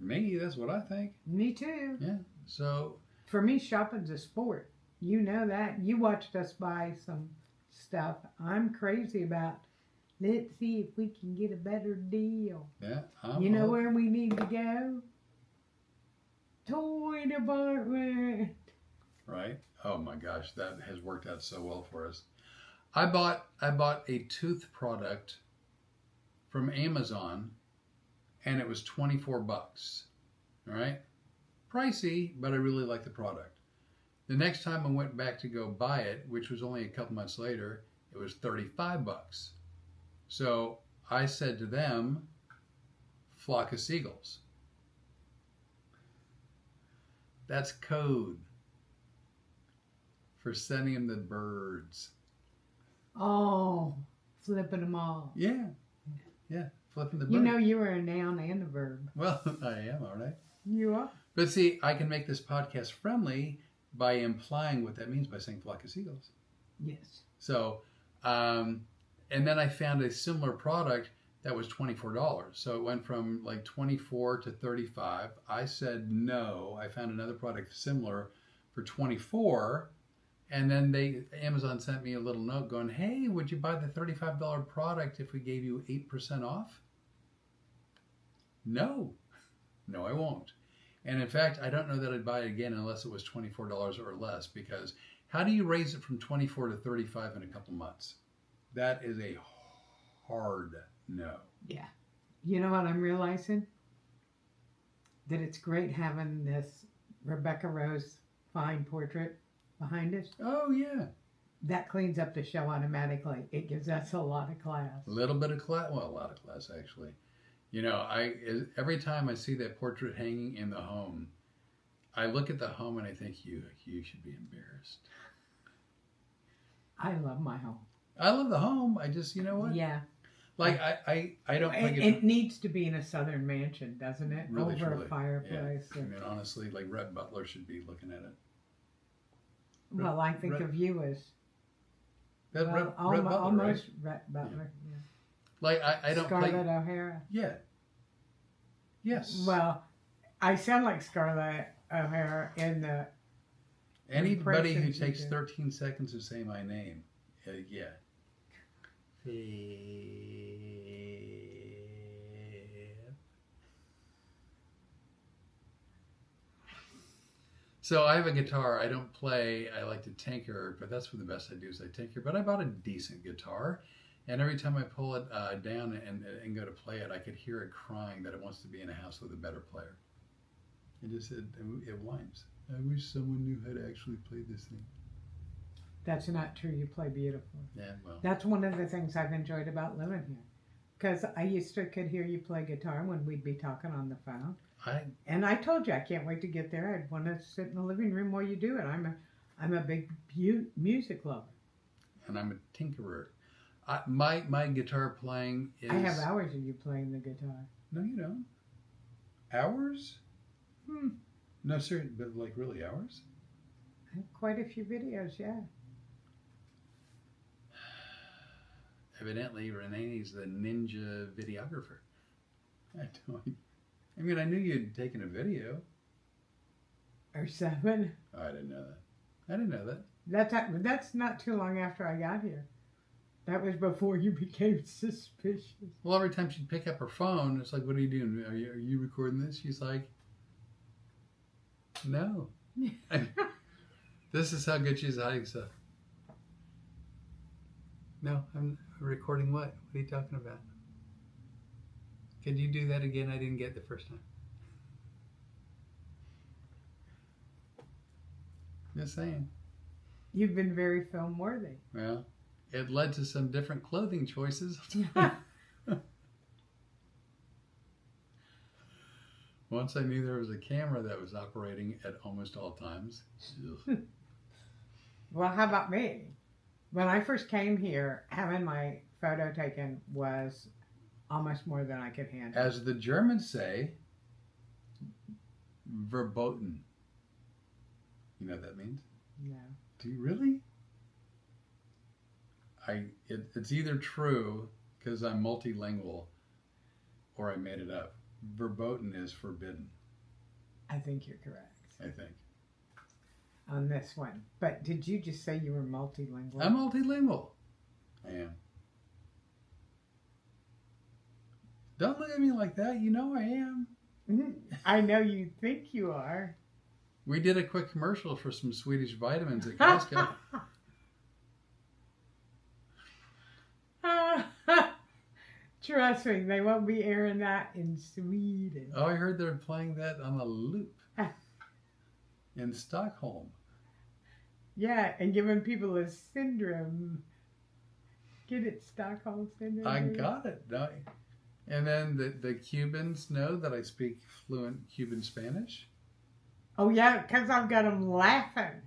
Me, that's what I think.
Me too.
Yeah. So
For me, shopping's a sport. You know that. You watched us buy some stuff. I'm crazy about. Let's see if we can get a better deal.
yeah,
You know where we need to go? Toy department.
right? Oh my gosh, that has worked out so well for us. I bought a tooth product from Amazon, and it was $24. All right, pricey, but I really like the product. The next time I went back to go buy it, which was only a couple months later, it was $35. So I said to them, "Flock of seagulls." That's code for sending them the birds.
Oh, flipping them all.
Yeah, flipping the bird.
You know you were a noun and a verb.
Well, I am, all right.
You are.
But see, I can make this podcast friendly by implying what that means by saying flock of seagulls.
Yes.
So, and then I found a similar product that was $24. So it went from like 24 to 35. I said no. I found another product similar for 24. And then Amazon sent me a little note going, "Hey, would you buy the $35 product if we gave you 8% off?" No, I won't. And in fact, I don't know that I'd buy it again unless it was $24 or less, because how do you raise it from 24 to 35 in a couple months? That is a hard no.
Yeah. You know what I'm realizing? That it's great having this Rebecca Rose fine portrait behind us.
Oh, yeah.
That cleans up the show automatically. It gives us a lot of class.
A little bit of class. Well, a lot of class, actually. You know, every time I see that portrait hanging in the home, I look at the home and I think, you should be embarrassed.
I love my home.
I love the home. I just, you know what?
Yeah.
Like, I don't think
It needs to be in a southern mansion, doesn't it?
Really,
Over
truly.
a fireplace.
Yeah. I mean, honestly, like Rhett Butler should be looking at it.
Well, I think of you as
That
well,
Rhett
almost,
Butler,
almost
right?
Rhett Butler. Yeah.
Like, I don't
Scarlett
play.
O'Hara.
Yeah. Yes.
Well, I sound like Scarlett O'Hara in the.
Anybody who
impressions you
takes
do.
13 seconds to say my name, yeah. So I have a guitar. I don't play. I like to tinker, but that's what the best I do is I tinker. But I bought a decent guitar, and every time I pull it down and go to play it, I could hear it crying that it wants to be in a house with a better player. It whines. I wish someone knew how to actually play this thing.
That's not true. You play beautifully.
Yeah, well.
That's one of the things I've enjoyed about living here. Because I used to could hear you play guitar when we'd be talking on the phone. And I told you I can't wait to get there. I'd want to sit in the living room while you do it. I'm a big music lover.
And I'm a tinkerer. My guitar playing is.
I have hours of you playing the guitar.
No, you don't. Hours?
Hmm.
No, sir, but like really hours?
I have quite a few videos, yeah.
Evidently, Rene is the ninja videographer. I mean, I knew you'd taken a video.
Or 7.
Oh, I didn't know that.
That's not too long after I got here. That was before you became suspicious.
Well, every time she'd pick up her phone, it's like, "What are you doing? Are you recording this?" She's like, "No." This is how good she's hiding stuff. No, I'm recording what? What are you talking about? Could you do that again? I didn't get it the first time. Just saying.
You've been very film worthy.
Well, it led to some different clothing choices. Once I knew there was a camera that was operating at almost all times. Ugh.
Well, how about me? When I first came here, having my photo taken was almost more than I could handle.
As the Germans say, verboten. You know what that means?
No.
Do you really? It's either true because I'm multilingual, or I made it up. Verboten is forbidden.
I think you're correct
I think.
on this one. But did you just say you were multilingual?
I'm multilingual. I am. Don't look at me like that. You know I am.
I know you think you are.
We did a quick commercial for some Swedish vitamins at Costco.
Trust me, they won't be airing that in Sweden.
Oh, I heard they're playing that on a loop in Stockholm.
Yeah, and giving people a syndrome. Get it, Stockholm syndrome?
I got it. No. And then the Cubans know that I speak fluent Cuban Spanish.
Oh, yeah, because I've got them laughing.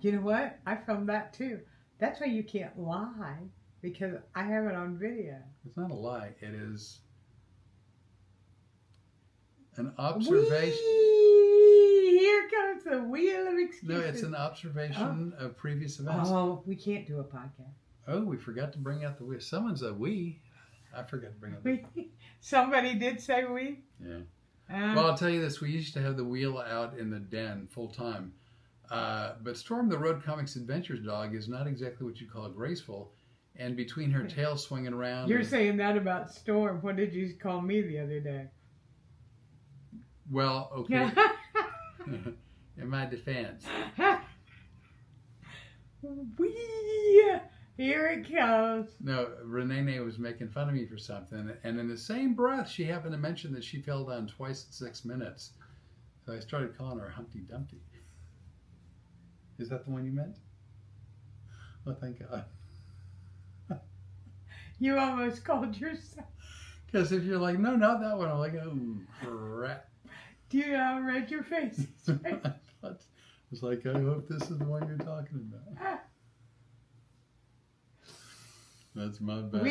You know what? I filmed that too. That's why you can't lie, because I have it on video.
It's not a lie. It is an observation.
Whee! Here comes the wheel of excuses.
No, it's an observation of previous events.
Oh, we can't do a podcast.
Oh, we forgot to bring out the we. Someone's a we. I forgot to bring out the
Somebody did say we?
Yeah. Well, I'll tell you this. We used to have the wheel out in the den full time. But Storm the Road Comics Adventures dog is not exactly what you call graceful. And between her tail swinging around...
You're saying that about Storm. What did you call me the other day?
Well, okay. In my defense.
Whee! Here it comes.
No, Rene was making fun of me for something. And in the same breath, she happened to mention that she fell down twice in 6 minutes. So I started calling her Humpty Dumpty. Is that the one you meant? Oh, thank God.
You almost called yourself.
Because if you're like, no, not that one, I'm like, oh, crap.
Do you know how red your face is? Right?
I was like, I hope this is the one you're talking about. That's my bad.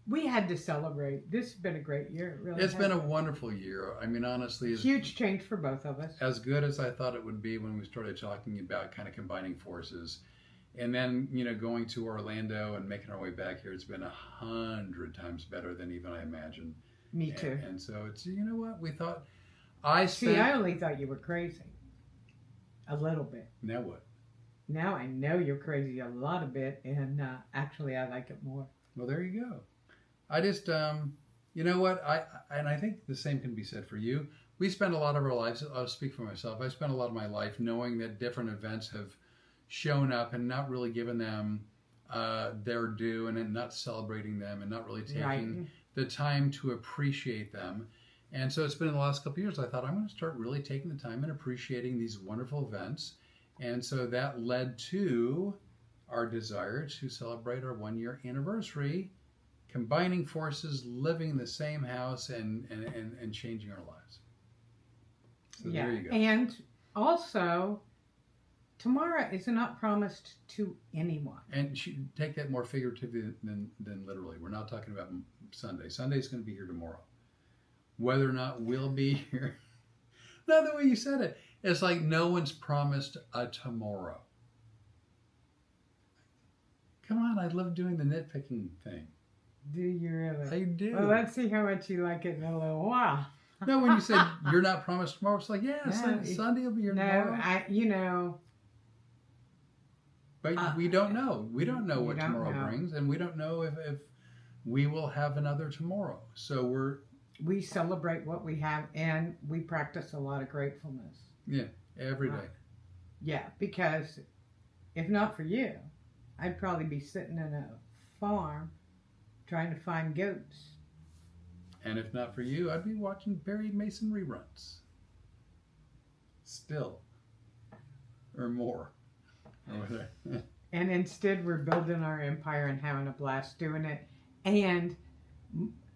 We had to celebrate. This has been a great year. It really It's been a wonderful year. I mean, honestly,
huge change for both of us.
As good as I thought it would be when we started talking about kind of combining forces. And then, going to Orlando and making our way back here, it's been 100 times better than even I imagined.
Me too.
And so it's, what? We thought,
I only thought you were crazy. A little bit.
Now what?
Now I know you're crazy a lot of bit, and actually I like it more.
Well, there you go. I just, you know what? I think the same can be said for you. We spend a lot of our lives, I'll speak for myself, I spent a lot of my life knowing that different events have shown up and not really given them their due, and then not celebrating them and not really taking the time to appreciate them. And so it's been in the last couple of years, I thought I'm going to start really taking the time and appreciating these wonderful events. And so that led to our desire to celebrate our 1-year anniversary, combining forces, living in the same house, and changing our lives. So there you go.
And also, tomorrow is not promised to anyone.
And take that more figuratively than literally. We're not talking about Sunday. Sunday's going to be here tomorrow. Whether or not we'll be here. Not the way you said it. It's like no one's promised a tomorrow. Come on, I love doing the nitpicking thing.
Do you really?
I do.
Well, let's see how much you like it in a little while.
No, when you said you're not promised tomorrow, it's like, Sunday will be here tomorrow.
No,
But we don't know. We don't know what tomorrow brings, and we don't know if we will have another tomorrow. So
we celebrate what we have, and we practice a lot of gratefulness.
Yeah, every day.
Yeah, because if not for you, I'd probably be sitting in a farm trying to find goats.
And if not for you, I'd be watching Perry Mason reruns. Still. Or more. Or whatever.
And instead, we're building our empire and having a blast doing it. And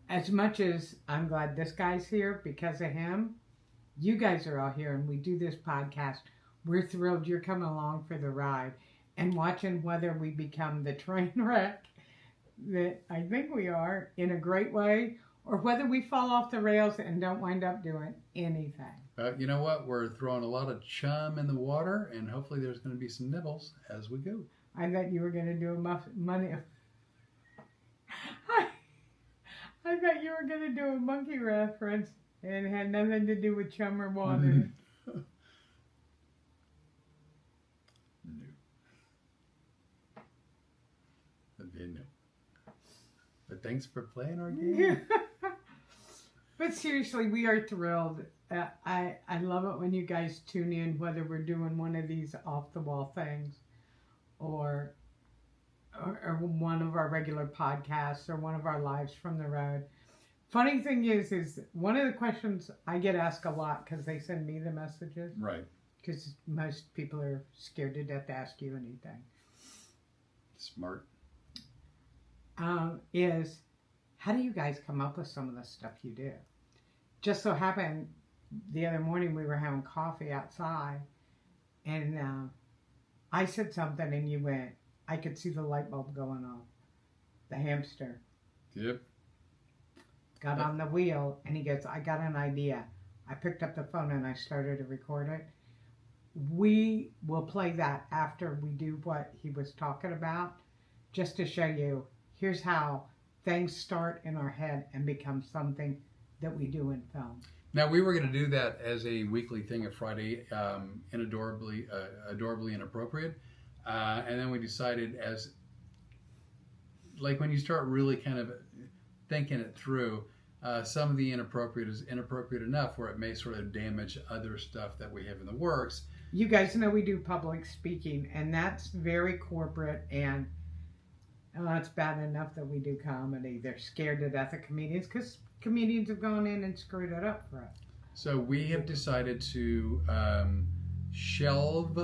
as much as I'm glad this guy's here because of him, you guys are all here and we do this podcast. We're thrilled you're coming along for the ride and watching whether we become the train wreck that I think we are in a great way, or whether we fall off the rails and don't wind up doing anything.
You know what? We're throwing a lot of chum in the water, and hopefully there's going to be some nibbles as we go.
I thought you were going to do I thought you were going to do a monkey reference and it had nothing to do with chum or water.
No. No. But thanks for playing our game.
But seriously, we are thrilled. I love it when you guys tune in, whether we're doing one of these off-the-wall things or one of our regular podcasts or one of our lives from the road. Funny thing is one of the questions I get asked a lot because they send me the messages.
Right.
Because most people are scared to death to ask you anything.
Smart.
Is how do you guys come up with some of the stuff you do? Just so happened the other morning we were having coffee outside and I said something and you went, I could see the light bulb going off. The hamster.
Yep.
Got on the wheel and he goes, I got an idea. I picked up the phone and I started to record it. We will play that after we do what he was talking about, just to show you, here's how things start in our head and become something that we do in film.
Now, we were going to do that as a weekly thing at Friday, in adorably inappropriate. And then we decided like when you start really kind of thinking it through, some of the inappropriate is inappropriate enough where it may sort of damage other stuff that we have in the works.
You guys know we do public speaking, and that's very corporate, and it's bad enough that we do comedy. They're scared to death of comedians because comedians have gone in and screwed it up for us.
So we have decided to shelve,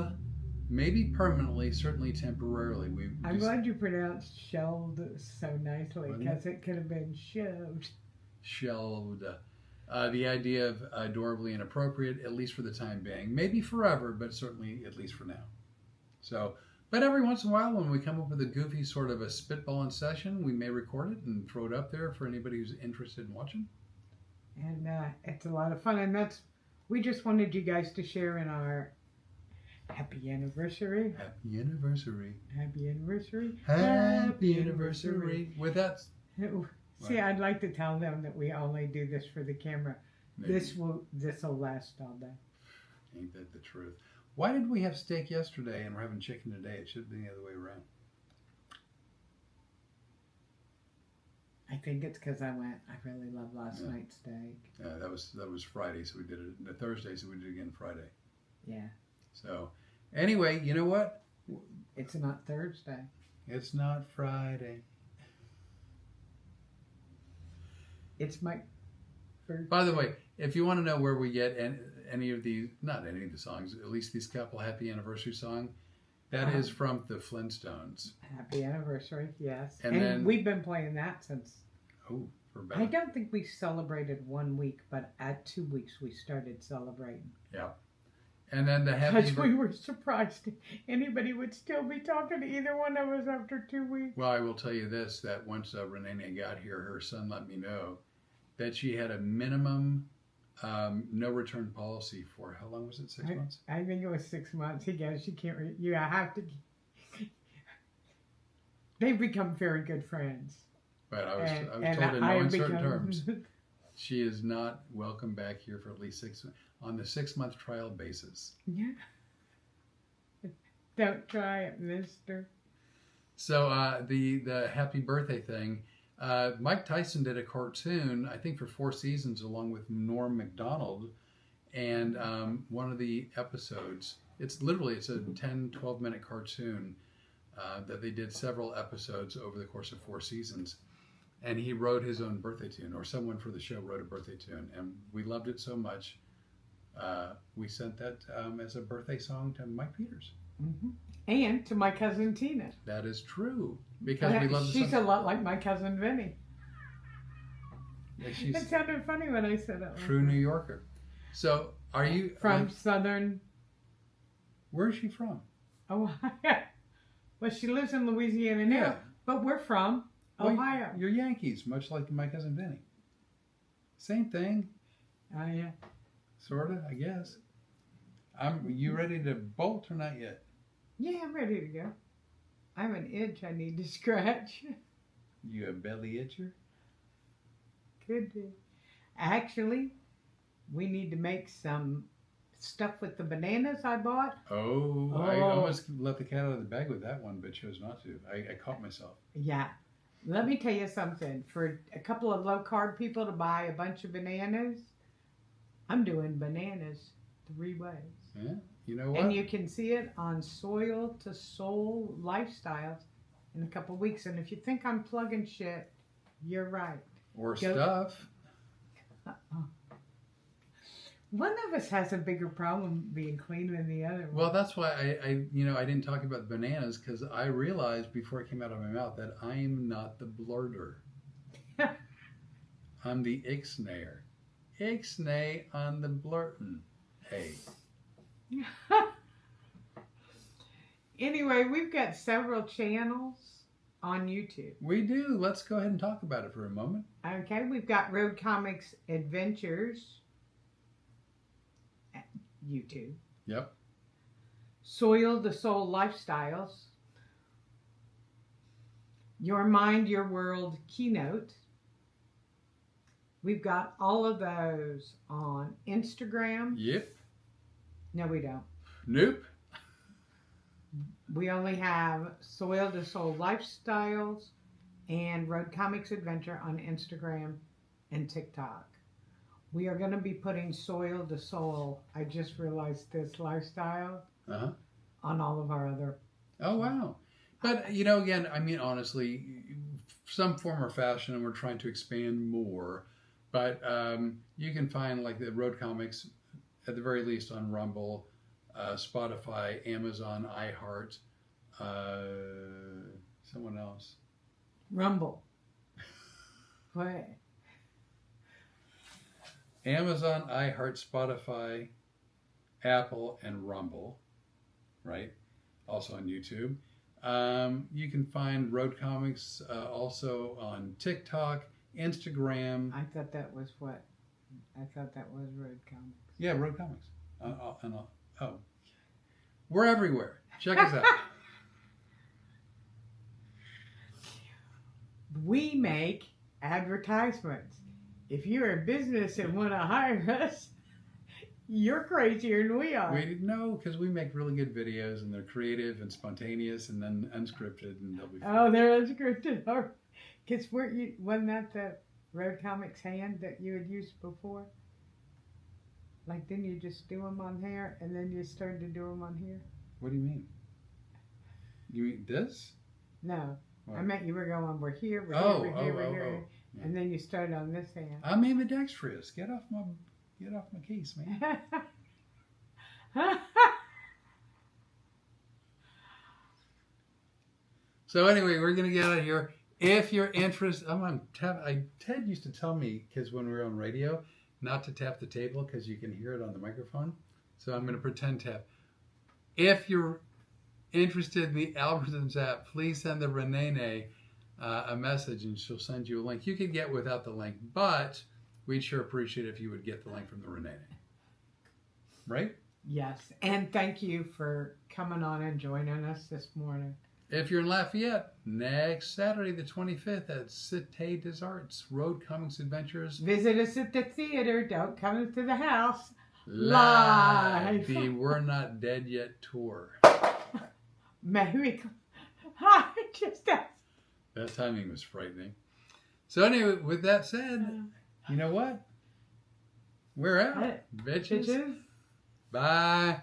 maybe permanently, certainly temporarily.
I'm glad you pronounced shelved so nicely because it could have been shoved.
Shelved. The idea of adorably inappropriate, at least for the time being. Maybe forever, but certainly at least for now. So, but every once in a while when we come up with a goofy sort of a spitballing session, we may record it and throw it up there for anybody who's interested in watching.
And it's a lot of fun. And we just wanted you guys to share in our happy anniversary.
Happy anniversary.
Happy anniversary.
Happy anniversary. With that...
See, I'd like to tell them that we only do this for the camera.
Maybe.
This will last all day.
Ain't that the truth? Why did we have steak yesterday and we're having chicken today? It should have been the other way around.
I think it's because I really loved last night's steak.
That was Friday, so we did it. Thursday, so we did it again Friday.
Yeah.
So, anyway, you know what?
It's not Thursday.
It's not Friday.
It's my birthday.
By the way, if you want to know where we get any of the, not any of the songs, at least these couple happy anniversary song, that is from the Flintstones.
Happy anniversary, yes.
And
and
then,
we've been playing that since.
Oh, for about.
I don't think we celebrated 1 week, but at 2 weeks we started celebrating.
Yeah. And then the happy.
Because we were surprised anybody would still be talking to either one of us after 2 weeks.
Well, I will tell you this: that once Rene got here, her son let me know that she had a minimum no return policy for how long was it? 6 months?
I think it was 6 months. He goes, you can't. You have to. They've become very good friends.
But I was told in no uncertain terms, she is not welcome back here for at least 6 on the 6 month trial basis.
Yeah. Don't try it, mister.
So the happy birthday thing. Mike Tyson did a cartoon, I think for 4 seasons, along with Norm Macdonald. And one of the episodes, it's a 10, 12-minute cartoon that they did several episodes over the course of 4 seasons. And he wrote his own birthday tune, or someone for the show wrote a birthday tune. And we loved it so much, we sent that as a birthday song to Mike Peters.
Mm-hmm. And to my cousin Tina.
That is true. Because we love the
She's a lot like my cousin Vinny.
She's
It sounded funny when I said it.
true New Yorker. So, are you
From southern
Where is she from?
Ohio. Well, she lives in Louisiana now,
Yeah.
but we're from Ohio.
You're Yankees, much like my cousin Vinny. Same thing,
Oh, yeah.
sorta, I guess. You ready to bolt or not yet?
Yeah, I'm ready to go. I have an itch I need to scratch.
You a belly itcher?
Could be. Actually, we need to make some stuff with the bananas I bought.
Oh, I almost let the cat out of the bag with that one, but chose not to. I caught myself.
Yeah. Let me tell you something. For a couple of low-carb people to buy a bunch of bananas, I'm doing bananas 3 ways.
Yeah, you know what?
And you can see it on Soil to Soul Lifestyles in a couple weeks. And if you think I'm plugging shit, you're right.
Or stuff.
One of us has a bigger problem being clean than the other.
Well, that's why I didn't talk about the bananas, because I realized before it came out of my mouth that I'm not the blurter. I'm the ixnayer. Ixnay on the blurtin'. Hey.
Anyway, we've got several channels on YouTube.
We do. Let's go ahead and talk about it for a moment.
Okay, we've got Road Comics Adventures at YouTube.
Yep.
Soil to Soul Lifestyles. Your Mind, Your World Keynote. We've got all of those on Instagram.
Yep.
No, we don't.
Nope.
We only have Soil to Soul Lifestyles and Road Comics Adventure on Instagram and TikTok. We are going to be putting Soil to Soul, I just realized this, lifestyle, on all of our other.
Oh, wow. But, again, I mean, honestly, some form or fashion, and we're trying to expand more. But you can find, like, the Road Comics, at the very least, on Rumble, Spotify, Amazon, iHeart, someone else.
Rumble. What?
Amazon, iHeart, Spotify, Apple, and Rumble, right? Also on YouTube. You can find Road Comics also on TikTok, Instagram.
I thought that was what? I thought that was Road Comics.
Yeah, Road Comics. We're everywhere. Check us out.
We make advertisements. If you're a business and want to hire us, you're crazier than we are.
We didn't know, because we make really good videos, and they're creative and spontaneous and then unscripted, and they'll be fun.
Oh, they're unscripted. Because wasn't that the Road Comics hand that you had used before? Like, didn't you just do them on here, and then you started to do them on here?
What do you mean? You mean this?
No.
What?
I meant you were going, we're here, we're
Oh,
here, we're here, we're here.
Yeah.
And then you started on this hand.
I'm ambidextrous. Get off my case, man. So anyway, we're gonna get out of here. If you're interested, Ted used to tell me, because when we were on radio, not to tap the table because you can hear it on the microphone. So I'm gonna pretend tap. If you're interested in the Albertsons app, please send the Rene a message, and she'll send you a link. You could get without the link, but we'd sure appreciate it if you would get the link from the Rene. Right?
Yes. And thank you for coming on and joining us this morning.
If you're in Lafayette, next Saturday the 25th at Cité des Arts, Road Comics Adventures.
Visit us at the theater. Don't come to the house.
Live. The We're Not Dead Yet tour.
Merry I just asked.
That timing was frightening. So anyway, with that said, you know what? We're out, bitches.
Bitches.
Bye.